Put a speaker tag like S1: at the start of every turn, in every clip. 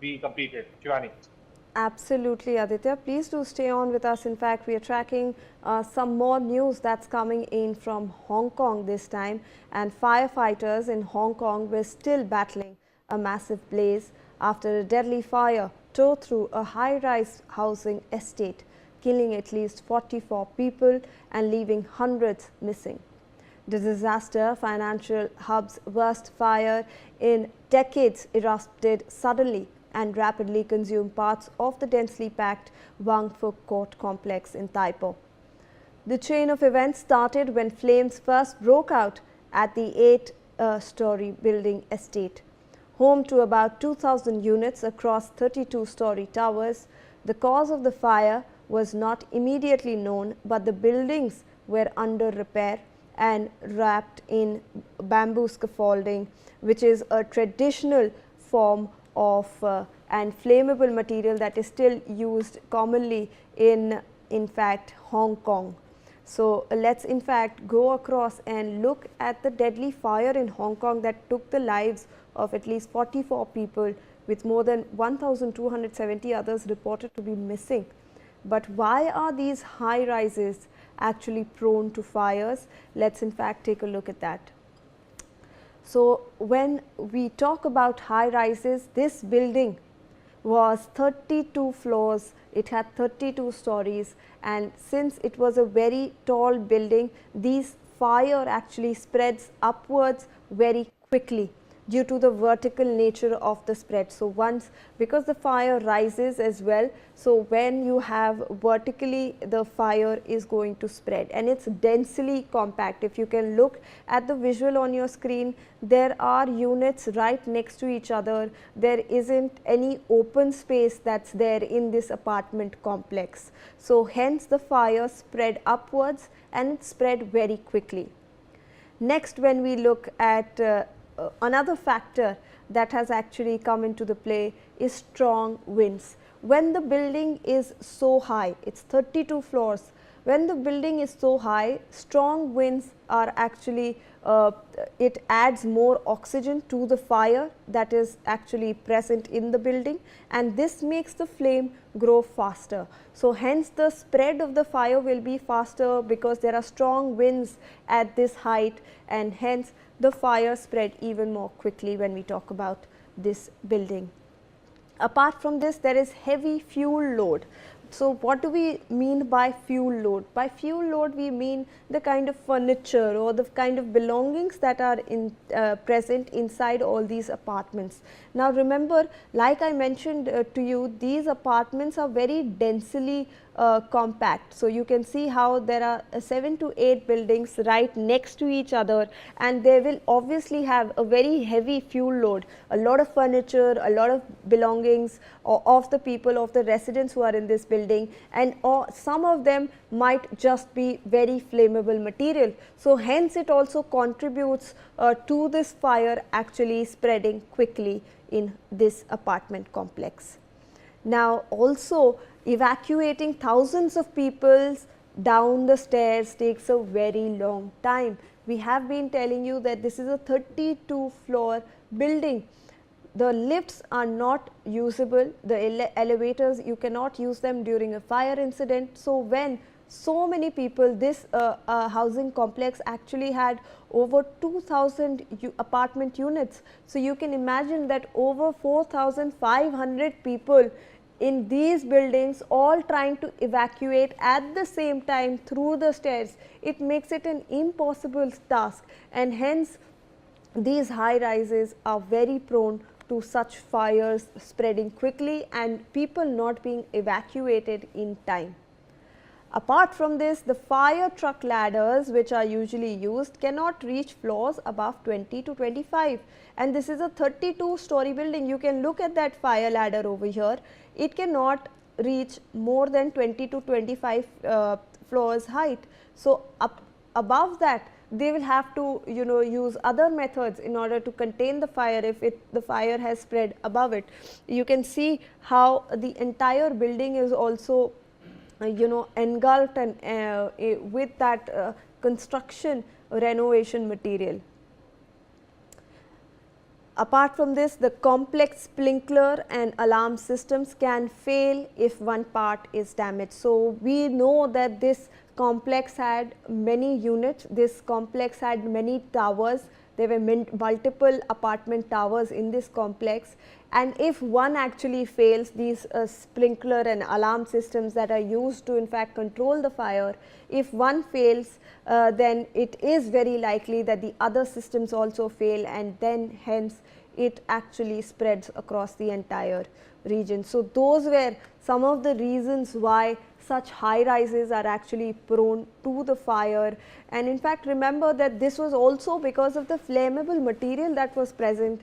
S1: be completed. Shivani.
S2: Absolutely, Aditya. Please do stay on with us. In fact, we are tracking some more news that's coming in from Hong Kong this time, and firefighters in Hong Kong were still battling a massive blaze after a deadly fire tore through a high-rise housing estate, killing at least 44 people and leaving hundreds missing. The disaster, financial hub's worst fire in decades, erupted suddenly and rapidly consumed parts of the densely packed Wangfuk Court complex in Taipo. The chain of events started when flames first broke out at the 8-story building estate. Home to about 2,000 units across 32-story towers, the cause of the fire was not immediately known, but the buildings were under repair and wrapped in bamboo scaffolding, which is a traditional form of and flammable material that is still used commonly in fact Hong Kong. So, let's in fact go across and look at the deadly fire in Hong Kong that took the lives of at least 44 people, with more than 1,270 others reported to be missing. But why are these high rises actually prone to fires? Let's in fact take a look at that. So, when we talk about high rises, this building was 32 floors, it had 32 stories, and since it was a very tall building, these fire actually spreads upwards very quickly due to the vertical nature of the spread. So, once, because the fire rises as well, so when you have vertically, the fire is going to spread and it is densely compact. If you can look at the visual on your screen, there are units right next to each other. There isn't any open space that is there in this apartment complex. So, hence the fire spread upwards and it spread very quickly. Next, when we look at another factor that has actually come into the play is strong winds. When the building is so high, it is 32 floors, when the building is so high, strong winds are actually, it adds more oxygen to the fire that is actually present in the building, and this makes the flame grow faster. So, hence the spread of the fire will be faster because there are strong winds at this height, and hence the fire spread even more quickly when we talk about this building. Apart from this, there is heavy fuel load. So, what do we mean by fuel load? By fuel load, we mean the kind of furniture or the kind of belongings that are present inside all these apartments. Now, remember, like I mentioned to you, these apartments are very densely compact. So, you can see how there are 7 to 8 buildings right next to each other, and they will obviously have a very heavy fuel load, a lot of furniture, a lot of belongings of the people, of the residents who are in this building, and some of them might just be very flammable material. So, hence it also contributes to this fire actually spreading quickly in this apartment complex. Now, also evacuating thousands of people down the stairs takes a very long time. We have been telling you that this is a 32 floor building. The lifts are not usable, the elevators, you cannot use them during a fire incident. So, when so many people, this housing complex actually had over 2,000 apartment units. So, you can imagine that over 4,500 people in these buildings all trying to evacuate at the same time through the stairs, it makes it an impossible task, and hence these high rises are very prone to such fires spreading quickly and people not being evacuated in time. Apart from this, the fire truck ladders which are usually used cannot reach floors above 20 to 25, and this is a 32 story building. You can look at that fire ladder over here. It cannot reach more than 20 to 25 floors height. So, up above that they will have to use other methods in order to contain the fire if the fire has spread above it. You can see how the entire building is also engulfed and with that construction renovation material. Apart from this, the complex sprinkler and alarm systems can fail if one part is damaged. So, we know that this complex had many units, this complex had many towers, there were multiple apartment towers in this complex, and if one actually fails, these sprinkler and alarm systems that are used to in fact control the fire, if one fails, then it is very likely that the other systems also fail, and then hence it actually spreads across the entire region. So, those were some of the reasons why such high rises are actually prone to the fire. And in fact, remember that this was also because of the flammable material that was present.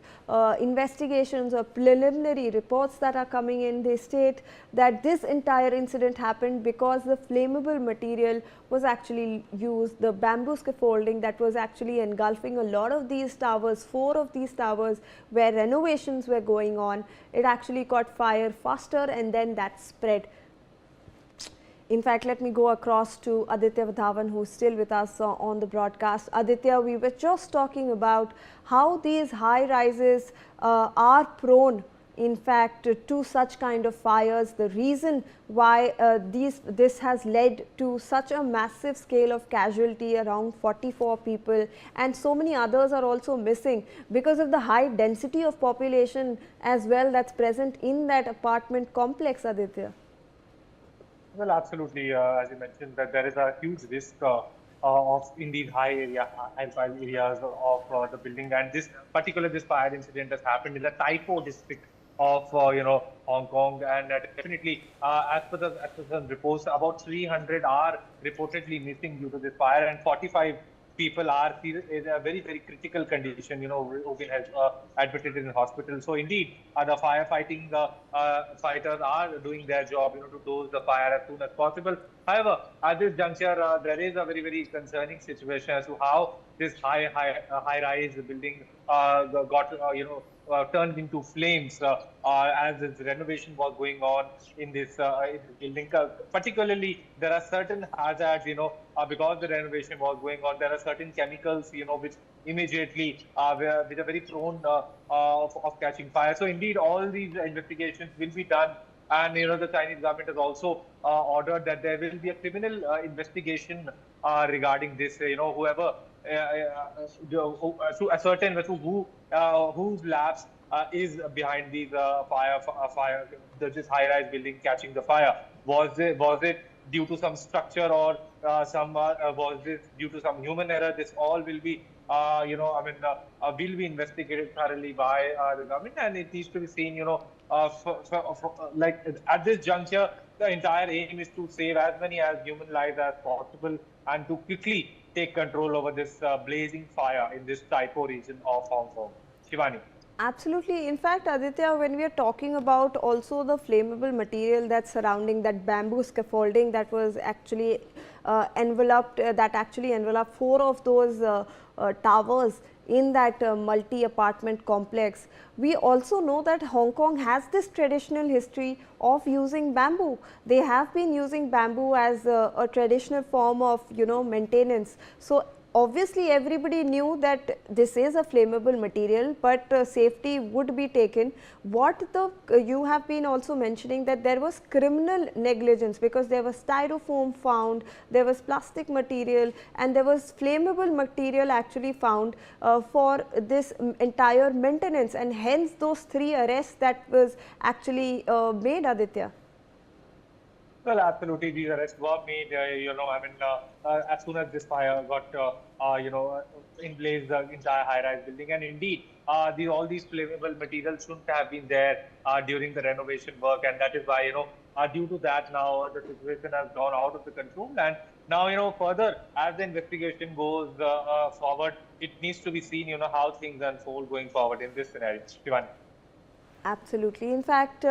S2: Investigations or preliminary reports that are coming in, they state that this entire incident happened because the flammable material was actually used, the bamboo scaffolding that was actually engulfing a lot of these towers, 4 of these towers where renovations were going on. It actually caught fire faster and then that spread. In fact, let me go across to Aditya Vadhavan, who is still with us on the broadcast. Aditya, we were just talking about how these high rises are prone in fact to such kind of fires, the reason why this has led to such a massive scale of casualty, around 44 people, and so many others are also missing because of the high density of population as well that's present in that apartment complex, Aditya.
S1: Well, absolutely. As you mentioned, that there is a huge risk of in these high-fire areas of the building, and this fire incident has happened in the Taipo district of Hong Kong, and definitely as per the reports, about 300 are reportedly missing due to this fire, and 45 people are in a very critical condition, who've been admitted in hospital. So indeed, the firefighting fighters are doing their job, to douse the fire as soon as possible. However, at this juncture, there is a very concerning situation as to how this high-rise building got turned into flames as this renovation was going on in this building. Particularly, there are certain hazards, because the renovation was going on. There are certain chemicals, which immediately which are very prone of catching fire. So indeed, all these investigations will be done. And the Chinese government has also ordered that there will be a criminal investigation regarding this. Whoever to ascertain whose labs is behind these this high-rise building catching the fire. Was it due to some structure, or was this due to some human error? This all will be will be investigated thoroughly by the government, and it needs to be seen, like at this juncture, the entire aim is to save as many as human lives as possible and to quickly take control over this blazing fire in this Taipo region of Hong Kong. Shivani.
S2: Absolutely. In fact, Aditya, when we are talking about also the flammable material that's surrounding that bamboo scaffolding that was actually enveloped 4 of those towers in that multi-apartment complex. We also know that Hong Kong has this traditional history of using bamboo. They have been using bamboo as a traditional form of maintenance. So obviously everybody knew that this is a flammable material, but safety would be taken. What you have been also mentioning that there was criminal negligence because there was styrofoam found, there was plastic material, and there was flammable material actually found for this entire maintenance, and hence those 3 arrests that was actually made, Aditya.
S1: Well, absolutely, these arrests were made. As soon as this fire got, in place the entire high-rise building, and indeed, all these flammable materials shouldn't have been there during the renovation work, and that is why, due to that, now the situation has gone out of the control, and now, further as the investigation goes forward, it needs to be seen, how things unfold going forward in this scenario. Shivani.
S2: Absolutely. In fact,